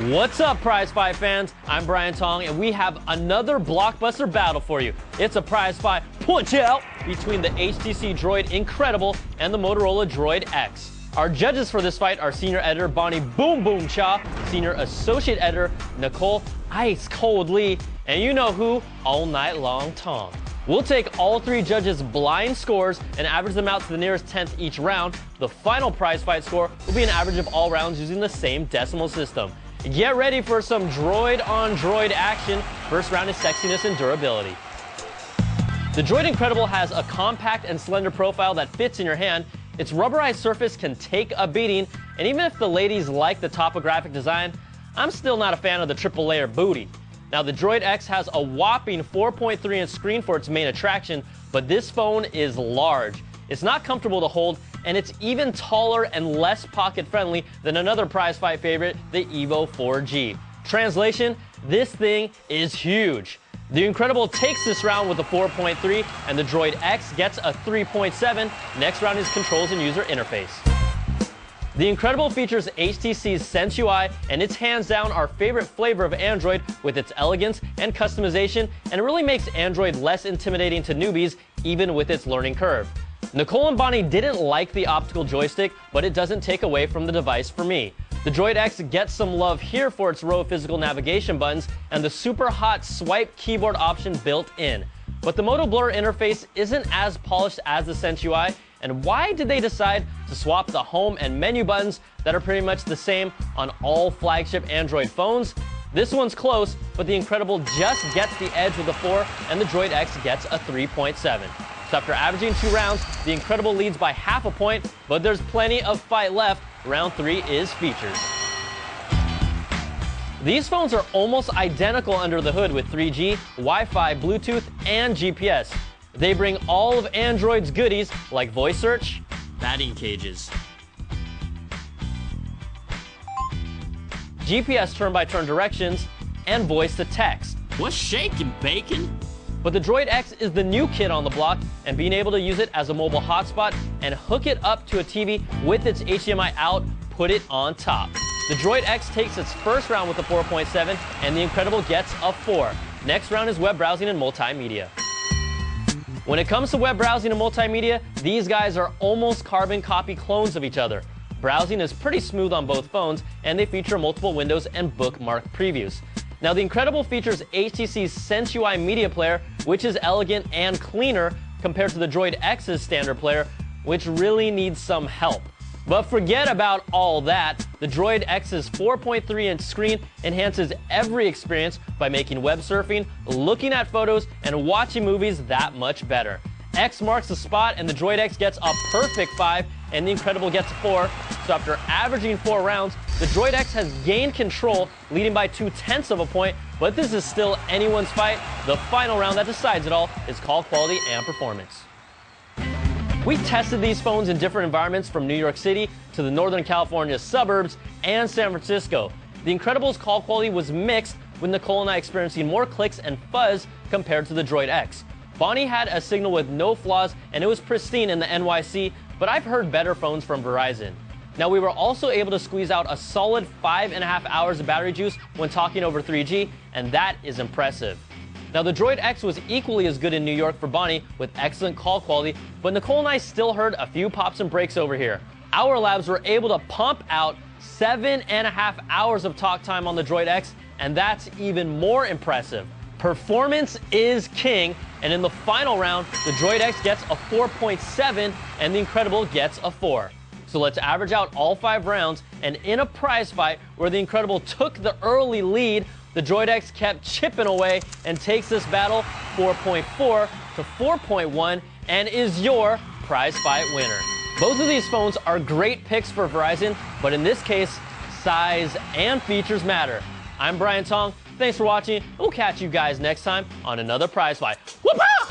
What's up, Prize Fight fans? I'm Brian Tong, and we have another blockbuster battle for you. It's a Prize Fight punch-out between the HTC Droid Incredible and the Motorola Droid X. Our judges for this fight are Senior Editor Bonnie Boom Boom Cha, Senior Associate Editor Nicole Ice Cold Lee, and you know who, All Night Long Tong. We'll take all three judges' blind scores and average them out to the nearest 10th each round. The final prize fight score will be an average of all rounds using the same decimal system. Get ready for some droid on droid action. First round is sexiness and durability. The Droid Incredible has a compact and slender profile that fits in your hand. Its rubberized surface can take a beating, and even if the ladies like the topographic design, I'm still not a fan of the triple layer booty. Now, the Droid X has a whopping 4.3-inch screen for its main attraction, but this phone is large. It's not comfortable to hold, and it's even taller and less pocket-friendly than another prize fight favorite, the Evo 4G. Translation, this thing is huge. The Incredible takes this round with a 4.3, and the Droid X gets a 3.7. Next round is controls and user interface. The Incredible features HTC's Sense UI, and it's hands down our favorite flavor of Android with its elegance and customization, and it really makes Android less intimidating to newbies, even with its learning curve. Nicole and Bonnie didn't like the optical joystick, but it doesn't take away from the device for me. The Droid X gets some love here for its row of physical navigation buttons and the super hot swipe keyboard option built in. But the Moto Blur interface isn't as polished as the Sense UI, and why did they decide to swap the home and menu buttons that are pretty much the same on all flagship Android phones? This one's close, but the Incredible just gets the edge with a 4, and the Droid X gets a 3.7. So after averaging 2 rounds, the Incredible leads by half a point, but there's plenty of fight left. Round 3 is features. These phones are almost identical under the hood with 3G, Wi-Fi, Bluetooth, and GPS. They bring all of Android's goodies like voice search, batting cages, GPS turn-by-turn directions, and voice to text. What's shaking, bacon? But the Droid X is the new kid on the block, and being able to use it as a mobile hotspot and hook it up to a TV with its HDMI out put it on top. The Droid X takes its first round with a 4.7, and the Incredible gets a 4. Next round is web browsing and multimedia. When it comes to web browsing and multimedia, these guys are almost carbon copy clones of each other. Browsing is pretty smooth on both phones, and they feature multiple windows and bookmark previews. Now, the Incredible features HTC's Sense UI media player, which is elegant and cleaner compared to the Droid X's standard player, which really needs some help. But forget about all that. The Droid X's 4.3-inch screen enhances every experience by making web surfing, looking at photos, and watching movies that much better. X marks the spot, and the Droid X gets a perfect 5, and the Incredible gets a 4. So after averaging 4 rounds, the Droid X has gained control, leading by 0.2 of a point, but this is still anyone's fight. The final round that decides it all is call quality and performance. We tested these phones in different environments, from New York City to the Northern California suburbs and San Francisco. The Incredible's call quality was mixed, with Nicole and I experiencing more clicks and fuzz compared to the Droid X. Bonnie had a signal with no flaws, and it was pristine in the NYC, but I've heard better phones from Verizon. Now, we were also able to squeeze out a solid 5.5 hours of battery juice when talking over 3G, and that is impressive. Now, the Droid X was equally as good in New York for Bonnie with excellent call quality, but Nicole and I still heard a few pops and breaks over here. Our labs were able to pump out 7.5 hours of talk time on the Droid X, and that's even more impressive. Performance is king, and in the final round, the Droid X gets a 4.7 and the Incredible gets a 4. So let's average out all 5 rounds, and in a prize fight where the Incredible took the early lead, the Droid X kept chipping away and takes this battle 4.4 to 4.1 and is your prize fight winner. Both of these phones are great picks for Verizon, but in this case, size and features matter. I'm Brian Tong. Thanks for watching. We'll catch you guys next time on another prize fight. Whoop-ah!